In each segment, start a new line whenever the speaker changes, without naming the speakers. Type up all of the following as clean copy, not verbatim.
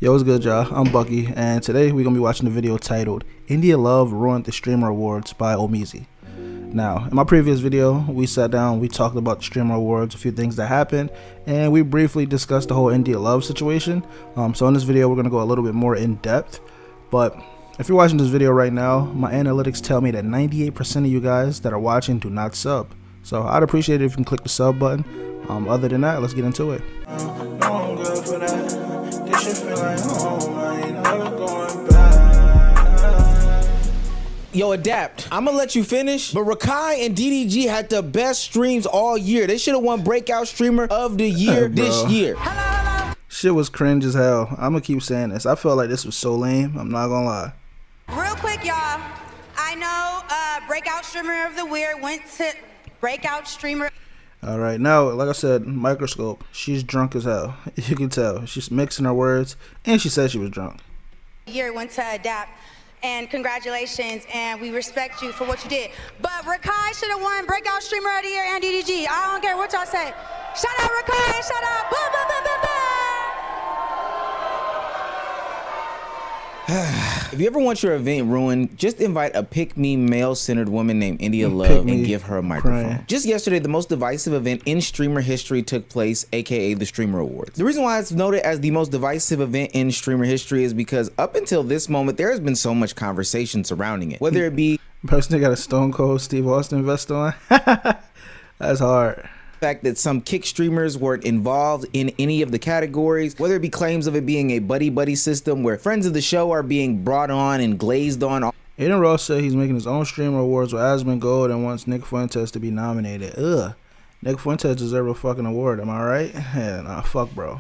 Yo, what's good, y'all? I'm Bucky, and today we're gonna be watching the video titled "India Love Ruined the Streamer Awards" by ImBucky. Now, in my previous video, we sat down, we talked about the Streamer Awards, a few things that happened, and we briefly discussed the whole India Love situation. So in this video, we're gonna go a little bit more in depth. But if you're watching this video right now, my analytics tell me that 98% of you guys that are watching do not sub. So I'd appreciate it if you can click the sub button. Other than that, let's get into it.
Yo, Adapt, I'm gonna let you finish, but Rakai and DDG had the best streams all year. They should have won Breakout Streamer of the Year this year.
Shit was cringe as hell. I'm gonna keep saying this. I felt like this was so lame. I'm not gonna lie.
Real quick, y'all. I know Breakout Streamer of the Year went to Breakout Streamer.
Alright, now, like I said, Microscope, she's drunk as hell. You can tell. She's mixing her words, and she said she was drunk.
Year went to Adapt, and congratulations, and we respect you for what you did. But Rakai should have won Breakout Streamer of the Year and DDG. I don't care what y'all say. Shout out Rakai, and shout out boom, boom, boom, boom, boom.
If you ever want your event ruined, just invite a pick-me male-centered woman named India Love and give her a microphone.
Crying.
Just yesterday, the most divisive event in streamer history took place, aka the Streamer Awards. The reason why it's noted as the most divisive event in streamer history is because up until this moment, there has been so much conversation surrounding it. Whether it be
Person that got a Stone Cold Steve Austin vest on. That's hard.
fact that some kick streamers weren't involved in any of the categories, whether it be claims of it being a buddy-buddy system where friends of the show are being brought on and glazed on.
Aiden Ross said he's making his own Streamer Awards with Asmund Gold and wants Nick Fuentes to be nominated. Ugh. Nick Fuentes deserves a fucking award, am I right? Yeah, nah, fuck bro.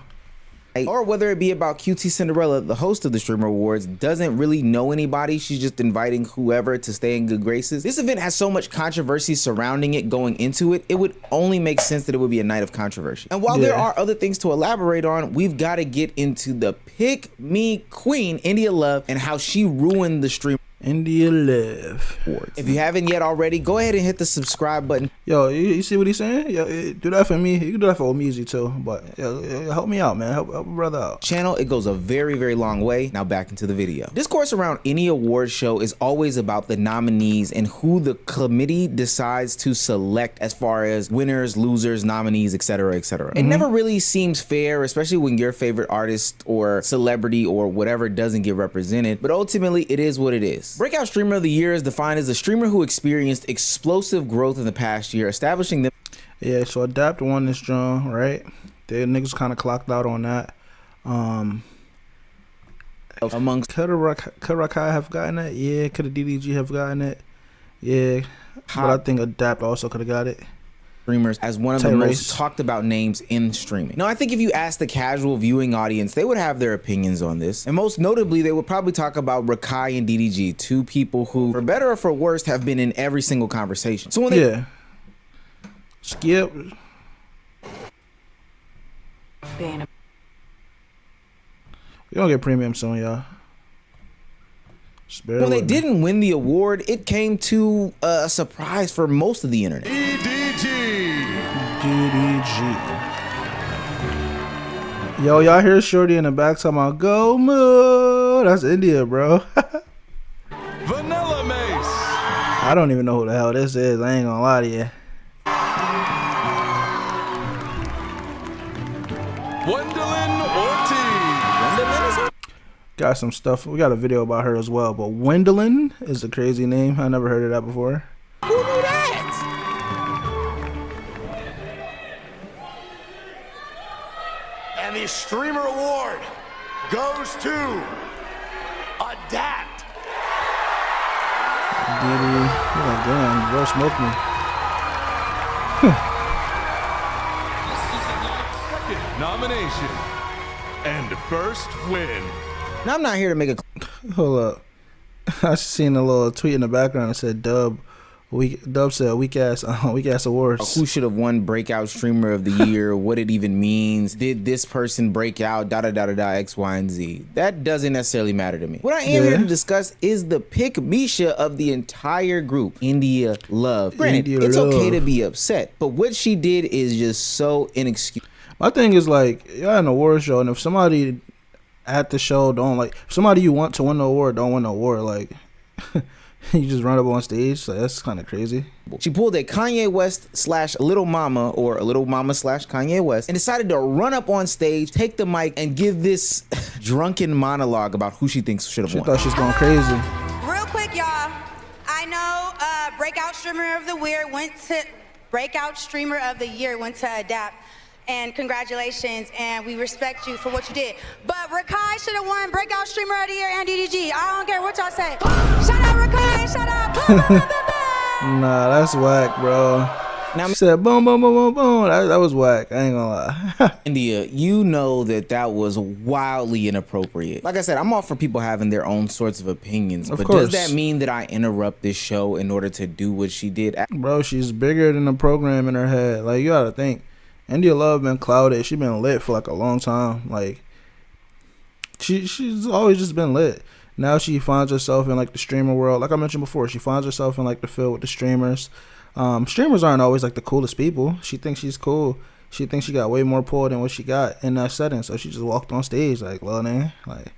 Or whether it be about QT Cinderella, the host of the Streamer Awards, doesn't really know anybody. She's just inviting whoever to stay in good graces. This event has so much controversy surrounding it going into it, it would only make sense that it would be a night of controversy. And while there are other things to elaborate on, we've got to get into the pick me queen, India Love, and how she ruined the stream.
India Love Awards.
If you haven't yet already, go ahead and hit the subscribe button.
Yo, you see what he's saying? Yo, do that for me. You can do that for ImBucky too. But yo, help me out, man. Help a brother out.
Channel, it goes a very, very long way. Now back into the video. Discourse around any award show is always about the nominees and who the committee decides to select as far as winners, losers, nominees, etc., etc. It never really seems fair, especially when your favorite artist or celebrity or whatever doesn't get represented. But ultimately, it is what it is. Breakout Streamer of the Year is defined as a streamer who experienced explosive growth in the past year, establishing them.
Yeah, so Adapt won this drum, right? The niggas kind of clocked out on that.
Amongst
could Rakai have gotten it? Yeah. Could a DDG have gotten it? Yeah. But I think Adapt also could have got it.
Streamers as one of the most talked about names in streaming. Now, I think if you ask the casual viewing audience, they would have their opinions on this. And most notably, they would probably talk about Rakai and DDG, two people who, for better or for worse, have been in every single conversation. So when they
Skip.
Being a
We gonna get premium soon, y'all.
when they didn't win the award, it came to a surprise for most of the internet.
DDG. Yo, y'all hear Shorty in the back talking about go moo? That's India, bro.
Vanilla Mace.
I don't even know who the hell this is. I ain't gonna lie to you.
Gwendolyn Ortiz.
Got some stuff. We got a video about her as well. But Gwendolyn is a crazy name. I never heard of that before.
Who knew that?
And the Streamer Award goes to Adapt.
Diddy. You're like, damn, bro, smoke me.
Second nomination and first win.
Now, I'm not here to make a
Hold up. I seen a little tweet in the background that said Dub said weak ass awards.
who should have won Breakout Streamer of the Year, what it even means, did this person break out, X, Y, and Z. That doesn't necessarily matter to me. What I am here to discuss is the pick Misha of the entire group, India Love. Granted, it's okay to be upset, but what she did is just so inexcusable.
My thing is like, y'all in an award show, and if somebody at the show, don't like if somebody you want to win the award, don't win the award. Like you just run up on stage. Like, that's kind of crazy.
She pulled a Kanye West / Little Mama or a Little Mama / Kanye West and decided to run up on stage, take the mic, and give this drunken monologue about who she thinks should have won.
She thought she was going crazy.
Real quick, y'all. I know Breakout Streamer of the Year went to Adapt. And congratulations, and we respect you for what you did. But Rakai should have won Breakout Streamer of the Year and DDG. I don't care what y'all say. Shout out Rakai, shout out.
Nah, that's whack, bro. Now she said boom, boom, boom, boom, boom. That was whack. I ain't gonna lie.
India, you know that was wildly inappropriate. Like I said, I'm all for people having their own sorts of opinions. But does that mean that I interrupt this show in order to do what she did?
Bro, she's bigger than the program in her head. Like, you gotta think. India Love been clouded. She been lit for like a long time. Like she's always just been lit. Now she finds herself in like the streamer world. Like I mentioned before, she finds herself in like the field with the streamers. Streamers aren't always like the coolest people. She thinks she's cool. She thinks she got way more pull than what she got in that setting. So she just walked on stage like, well, man, like.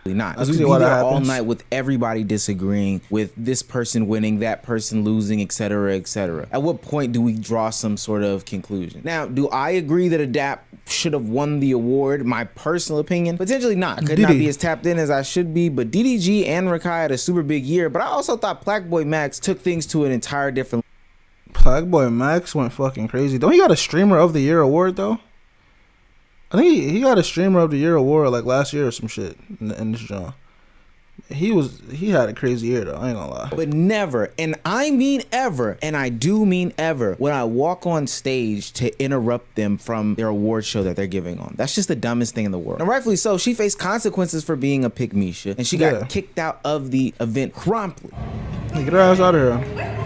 Not. Because we be there all night with everybody disagreeing, with this person winning, that person losing, etc., etc. At what point do we draw some sort of conclusion? Now, do I agree that Adapt should have won the award? My personal opinion, potentially not. I could not be as tapped in as I should be, but DDG and Rakai had a super big year. But I also thought Blackboy Max took things to an entire different.
Blackboy Max went fucking crazy. Don't he got a Streamer of the Year award though? I think he got a Streamer of the Year award like last year or some shit in this genre. He had a crazy year though, I ain't gonna lie.
But never, and I mean ever, and I do mean ever, when I walk on stage to interrupt them from their award show that they're giving on. That's just the dumbest thing in the world. And rightfully so, she faced consequences for being a pygmisha, and she got kicked out of the event promptly.
Hey, get her ass out of here.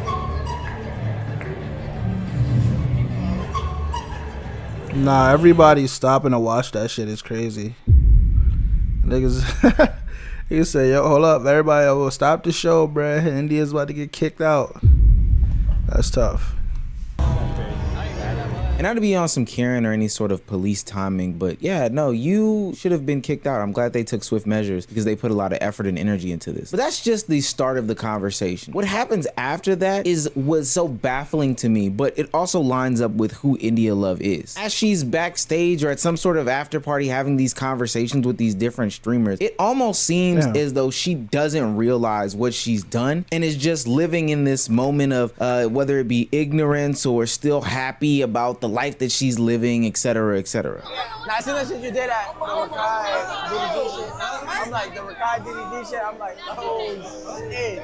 Nah, everybody's stopping to watch that shit. Is crazy. Niggas, you say, yo, hold up, everybody, will stop the show, bruh. India's about to get kicked out. That's tough.
And not to be on some Karen or any sort of police timing, but yeah, no, you should have been kicked out. I'm glad they took swift measures because they put a lot of effort and energy into this. But that's just the start of the conversation. What happens after that was so baffling to me, but it also lines up with who India Love is. As she's backstage or at some sort of after party having these conversations with these different streamers, it almost seems as though she doesn't realize what she's done and is just living in this moment of whether it be ignorance or still happy about the life that she's living, etc., etc.
Now, as soon as you did that, the Rakai DDG shit, I'm like, the Rakai DDG shit, I'm like, oh shit.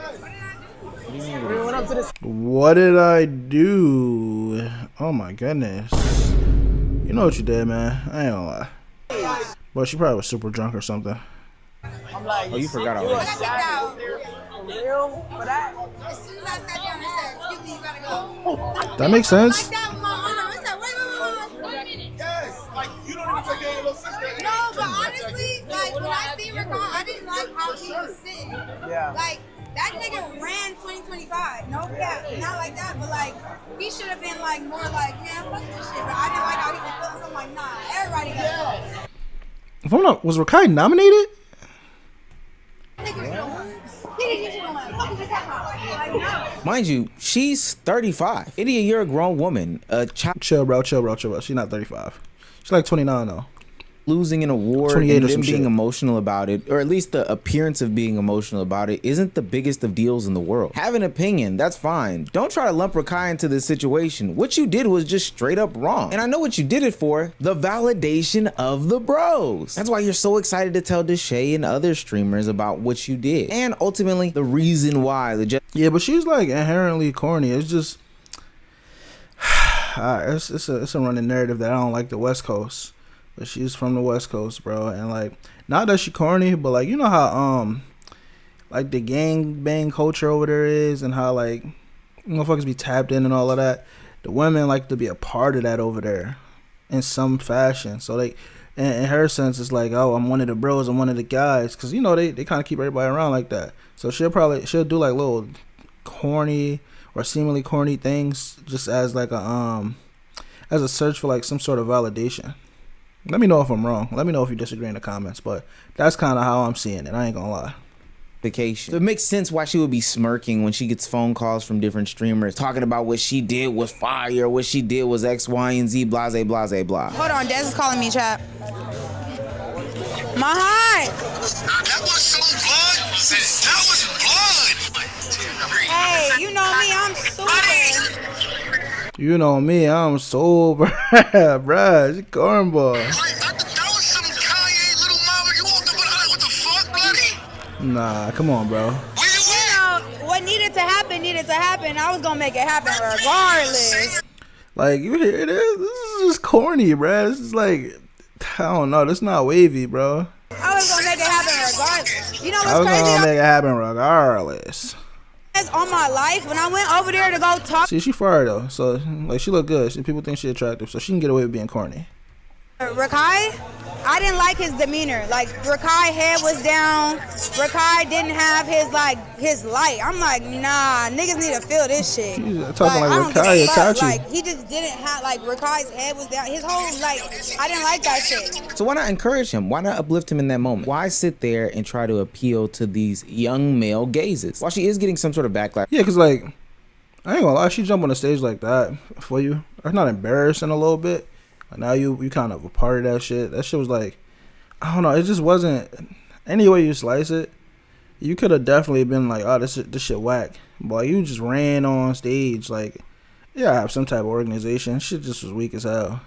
We went up to this.
What did I do? Oh my goodness. You know what you did, man. I ain't gonna lie. But she probably was super drunk or something.
I'm like,
oh, you forgot already.
For real? For that?
As soon as I sat down and said, excuse me, you gotta go.
That makes sense.
Like that with my arm. I said, wait.
Yes, like you don't even take care of your little sister.
No, but honestly, like when I see Rakai, I didn't like how he was sitting.
Yeah.
Like that nigga ran 2025. No cap, not like that, but like he should have been like more like, man, fuck this shit. But I didn't like how he was feeling. So I'm like, nah, everybody got it.
If I'm not, was Rakai nominated?
Mind you, she's 35. Idiot, you're a grown woman.
Chill, bro. She's not 35. She's like 29 though.
Losing an award and them being emotional about it, or at least the appearance of being emotional about it, isn't the biggest of deals in the world. Have an opinion, that's fine. Don't try to lump Rakai into this situation. What you did was just straight up wrong. And I know what you did it for, the validation of the bros. That's why you're so excited to tell Deshae and other streamers about what you did. And ultimately, the reason why.
Yeah, but she's like inherently corny. It's just, it's a running narrative that I don't like the West Coast. But she's from the West Coast, bro, and like, not that she corny, but like, you know how like the gang bang culture over there is, and how like motherfuckers be tapped in and all of that. The women like to be a part of that over there in some fashion. So like, in her sense, it's like, oh, I'm one of the bros, I'm one of the guys, because you know they kind of keep everybody around like that. So she'll do like little corny or seemingly corny things just as like a search for like some sort of validation. Let me know if I'm wrong. Let me know if you disagree in the comments. But that's kind of how I'm seeing it. I ain't gonna lie.
So it makes sense why she would be smirking when she gets phone calls from different streamers talking about what she did was fire, what she did was X, Y, and Z, blase, blase, blah.
Hold on, Des is calling me, chat. My heart.
That was so blood. That was blood.
Hey, you know me, I'm super.
You know me, I'm sober, bruh. She cornball.
That was some Kanye little mama. You walked up with her. What the fuck, buddy?
Nah, come on, bro.
Where you
You know, what needed to happen. I was gonna make it happen regardless.
Like, you hear this? This is just corny, bruh. This is like, I don't know. This is not wavy, bro.
I was gonna make it happen regardless. You know
I
what's
was
crazy?
gonna make it happen regardless.
All my life, when I went over there to go talk
See, she fire though, so like she look good. People think she attractive, so she can get away with being corny.
to Rakai, I didn't like his demeanor. Like, Rakai head was down. Rakai didn't have his light. I'm like, nah, niggas need to feel this shit.
She's talking like
I don't
Rakai
give a fuck.
Itachi.
Like, he just didn't have, like, Rakai's head was down. His whole, like, I didn't like that shit.
So why not encourage him? Why not uplift him in that moment? Why sit there and try to appeal to these young male gazes? While she is getting some sort of backlash.
Yeah, cause like, I ain't gonna lie, she jump on the stage like that for you. That's not embarrassing a little bit. Like, now you kind of a part of that shit. That shit was like, I don't know, it just wasn't. Any way you slice it, you could have definitely been like, oh, this shit whack. But you just ran on stage like, yeah, I have some type of organization. Shit just was weak as hell.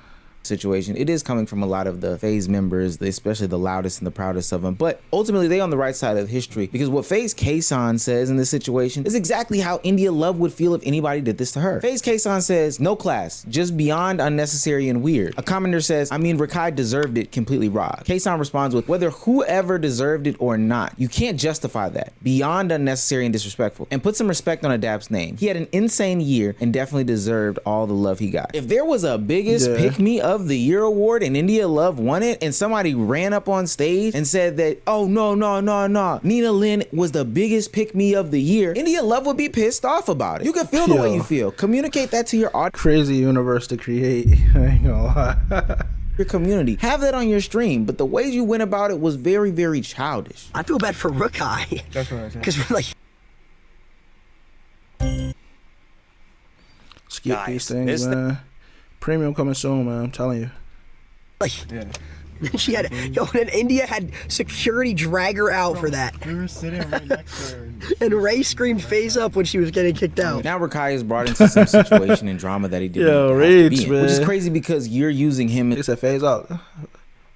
Situation. It is coming from a lot of the FaZe members, especially the loudest and the proudest of them, but ultimately they on the right side of history, because what FaZe Kason says in this situation is exactly how India Love would feel if anybody did this to her. FaZe Kason says, no class, just beyond unnecessary and weird. A commenter says, I mean, Rakai deserved it, completely raw. Kason responds with, whether whoever deserved it or not, you can't justify that. Beyond unnecessary and disrespectful. And put some respect on Adapt's name. He had an insane year and definitely deserved all the love he got. If there was a biggest pick me of the year award and India Love won it, and somebody ran up on stage and said that, oh no, Nina Lynn was the biggest pick me of the year, India Love would be pissed off about it. You can feel the way you feel. Communicate that to your audience.
Crazy universe to create. I ain't gonna lie.
Your community. Have that on your stream, but the way you went about it was very, very childish.
I feel bad for Rakai.
That's what I said.
Because we're like,
skip these things, man. Premium coming soon, man. I'm telling you.
then she had, then India had security drag her out for that.
We were sitting right next to her.
And Ray screamed face up when she was getting kicked out.
Now Rakai is brought into some situation and drama that he didn't
Yo,
have
Rage,
to be in,
man.
which is crazy because you're using him
It said phase out.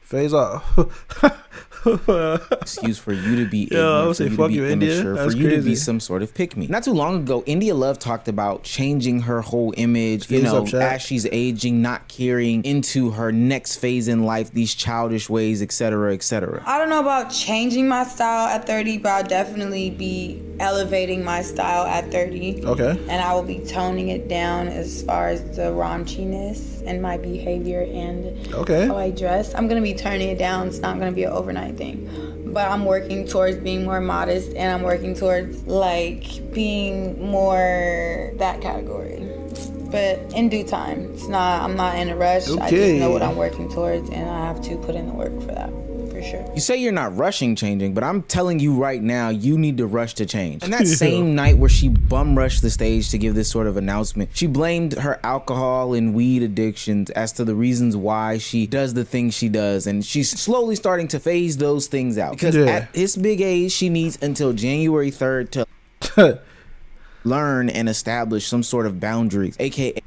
Phase out.
excuse for you to be
Yo, I
ignorant,
would
for
say
you to
fuck
be
you, India.
immature, for
That's
you to be
crazy.
some sort of pick me. Not too long ago, India Love talked about changing her whole image, you
Phase
know,
up, chat.
as she's aging, not carrying into her next phase in life these childish ways, etc., etc.
I don't know about changing my style at 30, but I'll definitely be elevating my style at 30.
Okay.
And I will be toning it down as far as the raunchiness and my behavior and
Okay.
how I dress. I'm going to be turning it down. It's not going to be an overnight thing. But I'm working towards being more modest, and I'm working towards, like, being more that category. But in due time. I'm not in a rush. I just know what I'm working towards, and I have to put in the work for that. For sure.
You say you're not rushing changing, but I'm telling you right now, you need to rush to change. And that same night where she bum rushed the stage to give this sort of announcement, she blamed her alcohol and weed addictions as to the reasons why she does the things she does. And she's slowly starting to phase those things out. Because at this big age, she needs until January 3rd to learn and establish some sort of boundaries, aka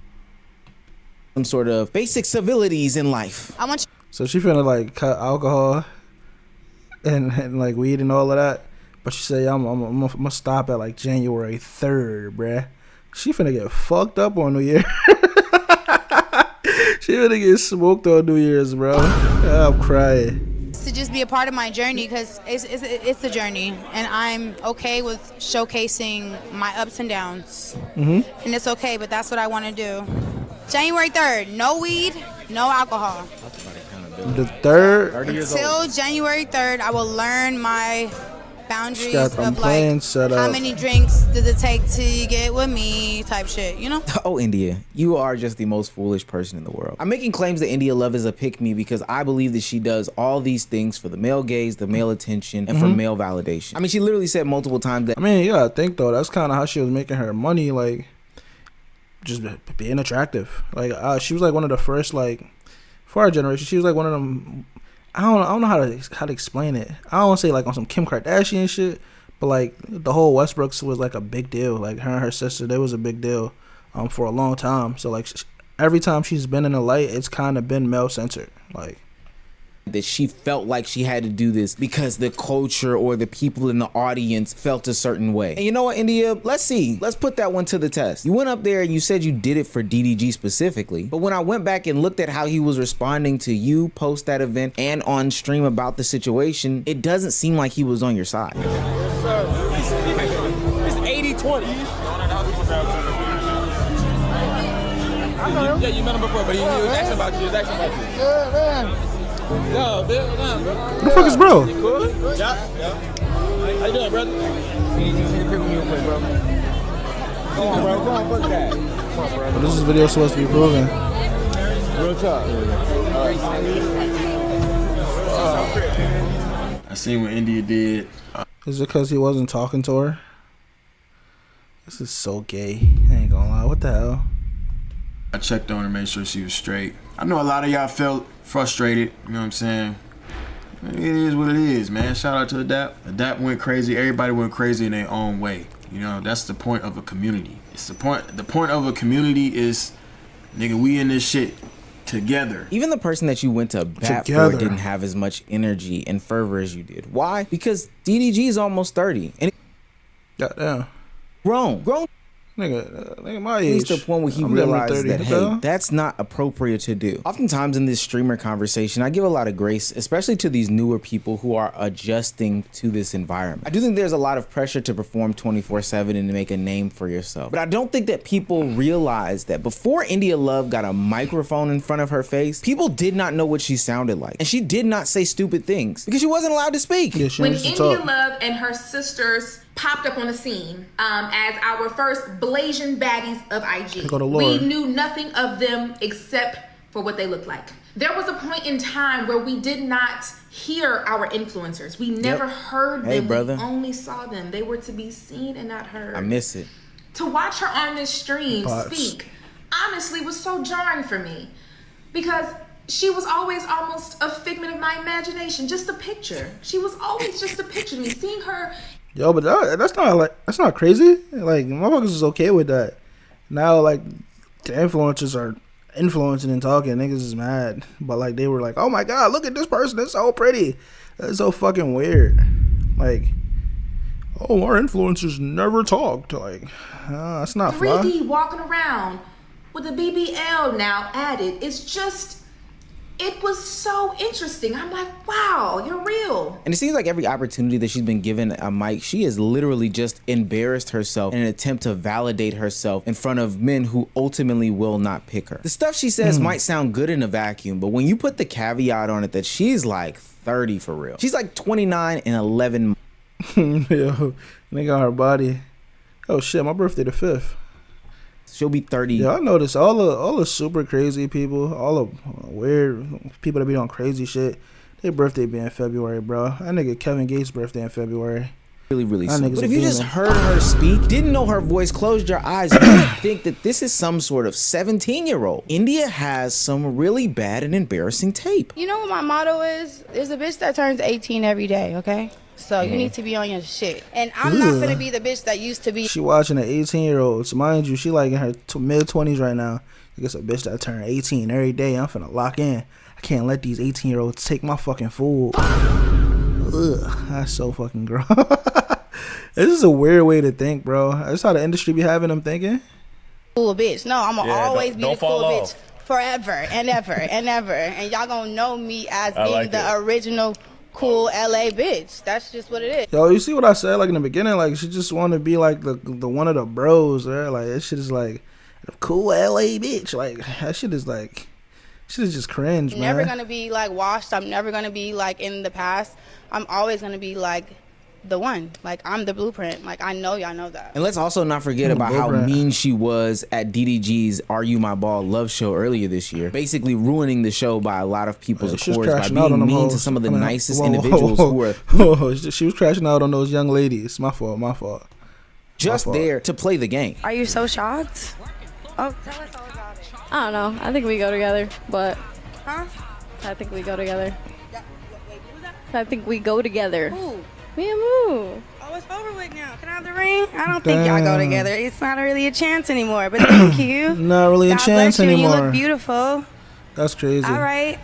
some sort of basic civilities in life.
I want you.
So she finna like cut alcohol and like weed and all of that, but she said, I'm gonna stop at like January 3rd, bruh. She finna get fucked up on New Year. She finna get smoked on New Year's, bro. I'm crying.
To just be a part of my journey, because it's a journey, and I'm okay with showcasing my ups and downs. And it's okay, but that's what I want to do. January 3rd, no weed, no alcohol.
The 3rd.
Until January 3rd, I will learn my boundaries
got them
of
plans set
how
up.
many drinks does it take to get with me type shit, you know?
Oh, India, you are just the most foolish person in the world. I'm making claims that India Love is a pick-me because I believe that she does all these things for the male gaze, the male attention, and for male validation. I mean, she literally said multiple times that.
I mean, you gotta think though. That's kind of how she was making her money, like just being attractive. Like she was like one of the first, like for our generation. She was like one of them. I don't know how to explain it. I don't want to say like on some Kim Kardashian shit, but like the whole Westbrooks was like a big deal. Like her and her sister, they was a big deal for a long time. So like every time she's been in the light, it's kind of been male censored. Like
that she felt like she had to do this because the culture or the people in the audience felt a certain way. And you know what, India? Let's see. Let's put that one to the test. You went up there and you said you did it for DDG specifically, but when I went back and looked at how he was responding to you post that event and on stream about the situation, it doesn't seem like he was on your side.
Yes, sir. It's 80-20. Yeah, you met him before, but he was asking about you. Yeah, man. Yo, Bill,
who the fuck is bro?
You cool? Yeah. How you doing, brother? Can you pick me real quick, bro? Come on, bro. Come on, fuck that. Come on, bro.
This is video supposed to be proven.
Real talk. All right.
I seen what India did.
Is it because he wasn't talking to her? This is so gay. I ain't gonna lie. What the hell?
I checked on her, made sure she was straight. I know a lot of y'all felt frustrated, you know what I'm saying? It is what it is, man. Shout out to Adapt. Adapt went crazy. Everybody went crazy in their own way. You know, that's the point of a community. It's the point of a community is, nigga, we in this shit together.
Even the person that you went to bat for didn't have as much energy and fervor as you did. Why? Because DDG is almost 30. And
goddamn.
Grown.
Nigga, my age.
At least the point where he
I'm
realized
30,
that, hey, that's not appropriate to do. Oftentimes in this streamer conversation, I give a lot of grace, especially to these newer people who are adjusting to this environment. I do think there's a lot of pressure to perform 24/7 and to make a name for yourself. But I don't think that people realize that before India Love got a microphone in front of her face, people did not know what she sounded like. And she did not say stupid things because she wasn't allowed to speak.
Yeah,
when India Love and her sisters popped up on the scene as our first blazing baddies of IG. We knew nothing of them except for what they looked like. There was a point in time where we did not hear our influencers. We never heard them.
Brother.
We only saw them. They were to be seen and not heard.
I miss it.
To watch her on this stream speak, honestly, was so jarring for me because she was always almost a figment of my imagination, just a picture. She was always just a picture to me. Seeing her.
Yo, but that's not crazy. Like motherfuckers is okay with that. Now like the influencers are influencing and talking. Niggas is mad, but like they were like, oh my god, look at this person. It's so pretty. That's so fucking weird. Like, oh, our influencers never talked. Like, that's not
3D walking around with a BBL now added. It's just. It was so interesting. I'm like, wow, you're real.
And it seems like every opportunity that she's been given a mic, she has literally just embarrassed herself in an attempt to validate herself in front of men who ultimately will not pick her. The stuff she says might sound good in a vacuum, but when you put the caveat on it that she's like 30 for real. She's like 29 and 11.
Yo, nigga on her body. Oh shit, my birthday the 5th.
She'll be 30.
Yeah, I noticed all the super crazy people, all the weird people that be on crazy shit, their birthday be in February, bro. That nigga Kevin Gates' birthday in February.
Really soon. But if you just heard her speak, didn't know her voice, closed your eyes, you would think that this is some sort of 17-year-old. India has some really bad and embarrassing tape.
You know what my motto is? There's a bitch that turns 18 every day, okay? So you need to be on your shit. And I'm not gonna be the bitch that used to be.
She watching an 18-year-old. So mind you, she like in her mid-20s right now. I guess a bitch that turned 18 every day. I'm finna lock in. I can't let these 18-year-olds take my fucking food. Ugh, that's so fucking gross. This is a weird way to think, bro. That's how the industry be having them thinking.
Cool bitch. No, I'm gonna always be the cool bitch forever and ever and ever. And y'all gonna know me as being the original cool LA bitch. That's just what it is.
Yo, you see what I said like in the beginning? Like she just want to be like the one of the bros, right? Like that shit is like a cool LA bitch. Like that shit is like just cringe, man.
Never gonna be like washed. I'm never gonna be like in the past. I'm always gonna be like the one. Like, I'm the blueprint. Like, I know y'all know that.
And let's also not forget about how mean she was at DDG's Are You My Ball love show earlier this year, basically ruining the show by a lot of people's accords by being mean to some of the nicest individuals who were.
She was crashing out on those young ladies. My fault.
Just there to play the game.
Are you so shocked? Oh, tell us all about it.
I don't know. I think we go together, but.
Huh?
I think we go together. I think we go together.
Who?
Me and Moo.
Oh, it's over with now. Can I have the ring? I don't think y'all go together. It's not really a chance anymore, but thank you.
Not really a chance anymore.
You look beautiful.
That's crazy.
All right.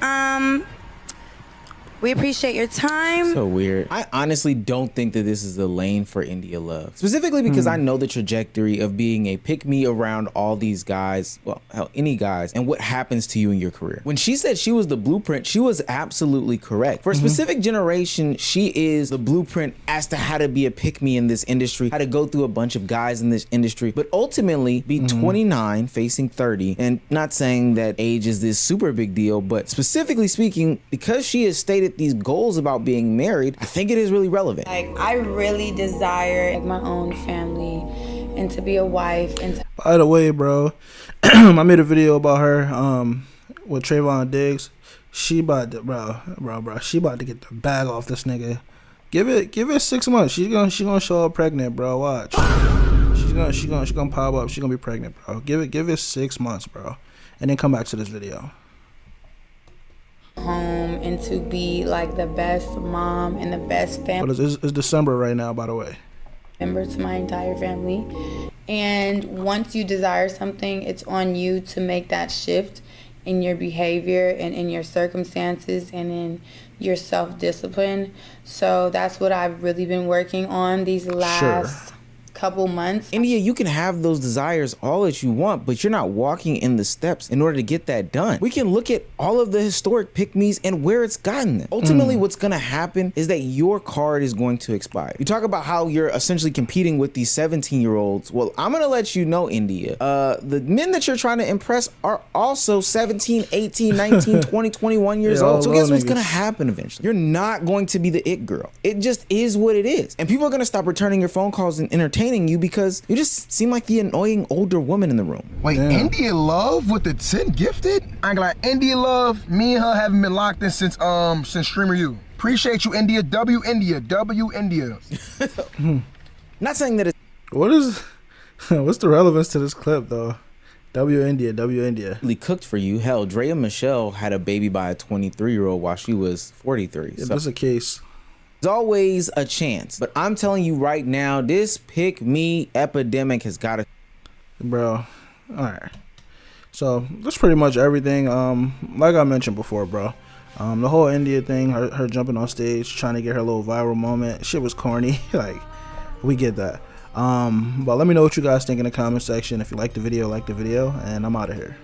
We appreciate your time.
So weird. I honestly don't think that this is the lane for India Love. Specifically because I know the trajectory of being a pick-me around all these guys, well, hell, any guys, and what happens to you in your career. When she said she was the blueprint, she was absolutely correct. For a specific generation, she is the blueprint as to how to be a pick-me in this industry, how to go through a bunch of guys in this industry, but ultimately be 29, facing 30, and not saying that age is this super big deal, but specifically speaking, because she has stated these goals about being married, I think it is really relevant.
Like, I really desire like my own family and to be a wife. And
by the way, bro, I made a video about her with Trayvon Diggs. She about to, bro, she about to get the bag off this nigga. Give it 6 months. She gonna show up pregnant, bro. Watch. She's gonna pop up. She's gonna be pregnant, bro. Give it 6 months, bro, and then come back to this video.
Home and to be like the best mom and the best family.
But it's December right now, by the way.
Member to my entire family. And once you desire something, it's on you to make that shift in your behavior and in your circumstances and in your self-discipline. So that's what I've really been working on these last couple months.
India, you can have those desires all that you want, but you're not walking in the steps in order to get that done. We can look at all of the historic pick-me's and where it's gotten them. Ultimately, what's gonna happen is that your card is going to expire. You talk about how you're essentially competing with these 17-year-olds. Well, I'm gonna let you know, India, the men that you're trying to impress are also 17, 18, 19, 20, 21 years old. So guess what's gonna happen eventually? You're not going to be the it girl. It just is what it is. And people are gonna stop returning your phone calls and entertaining you because you just seem like the annoying older woman in the room.
Wait, India Love with the 10 gifted? I ain't gonna lie, India Love, me and her haven't been locked in since Streamer U. Appreciate you, India. W India.
Not saying that it's...
What's the relevance to this clip, though? W India.
Really cooked for you. Hell, Drea Michelle had a baby by a 23-year-old while she was 43.
Yeah, that's a case.
There's always a chance, but I'm telling you right now, this pick me epidemic has got to.
Bro, all right. So that's pretty much everything. Like I mentioned before, bro. The whole India thing, her jumping on stage, trying to get her little viral moment, shit was corny. Like, we get that. But let me know what you guys think in the comment section. If you like the video, and I'm out of here.